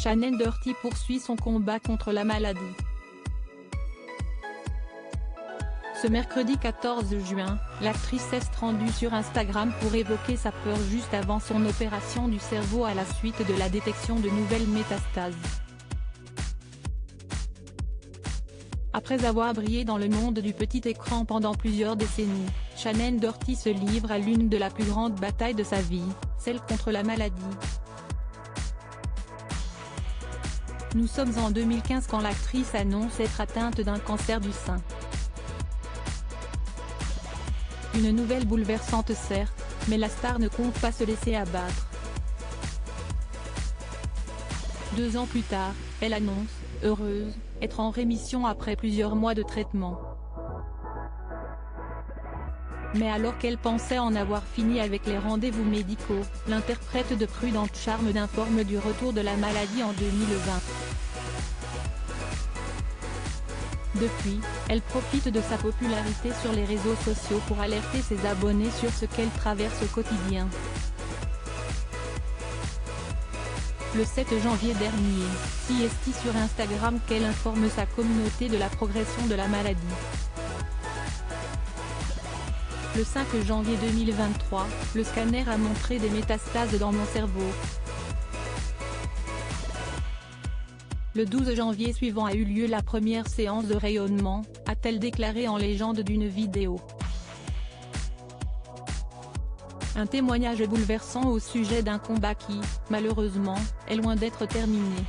Shannon Doherty poursuit son combat contre la maladie. Ce mercredi 14 juin, l'actrice s'est rendue sur Instagram pour évoquer sa peur juste avant son opération du cerveau à la suite de la détection de nouvelles métastases. Après avoir brillé dans le monde du petit écran pendant plusieurs décennies, Shannon Doherty se livre à l'une de la plus grandes batailles de sa vie, celle contre la maladie. Nous sommes en 2015 quand l'actrice annonce être atteinte d'un cancer du sein. Une nouvelle bouleversante certes, mais la star ne compte pas se laisser abattre. 2 ans plus tard, elle annonce, heureuse, être en rémission après plusieurs mois de traitement. Mais alors qu'elle pensait en avoir fini avec les rendez-vous médicaux, l'interprète de Prudent Charme informe du retour de la maladie en 2020. Depuis, elle profite de sa popularité sur les réseaux sociaux pour alerter ses abonnés sur ce qu'elle traverse au quotidien. Le 7 janvier dernier, CST sur Instagram qu'elle informe sa communauté de la progression de la maladie. Le 5 janvier 2023, le scanner a montré des métastases dans mon cerveau. Le 12 janvier suivant a eu lieu la première séance de rayonnement, a-t-elle déclaré en légende d'une vidéo. Un témoignage bouleversant au sujet d'un combat qui, malheureusement, est loin d'être terminé.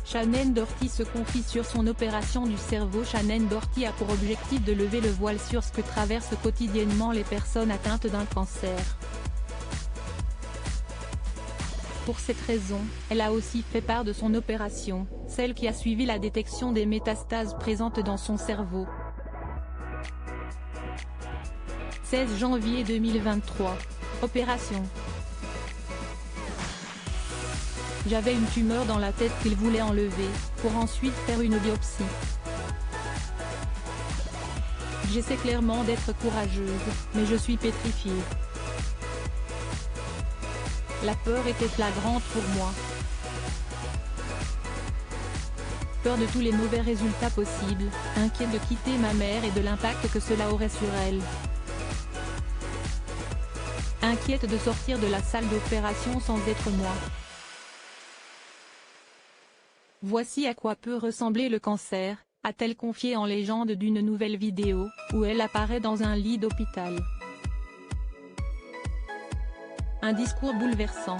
Shannon Doherty se confie sur son opération du cerveau. Shannon Doherty a pour objectif de lever le voile sur ce que traversent quotidiennement les personnes atteintes d'un cancer. Pour cette raison, elle a aussi fait part de son opération, celle qui a suivi la détection des métastases présentes dans son cerveau. 16 janvier 2023. Opération. J'avais une tumeur dans la tête qu'ils voulaient enlever, pour ensuite faire une biopsie. J'essaie clairement d'être courageuse, mais je suis pétrifiée. La peur était flagrante pour moi. Peur de tous les mauvais résultats possibles, inquiète de quitter ma mère et de l'impact que cela aurait sur elle. Inquiète de sortir de la salle d'opération sans être moi. Voici à quoi peut ressembler le cancer, a-t-elle confié en légende d'une nouvelle vidéo, où elle apparaît dans un lit d'hôpital. Un discours bouleversant.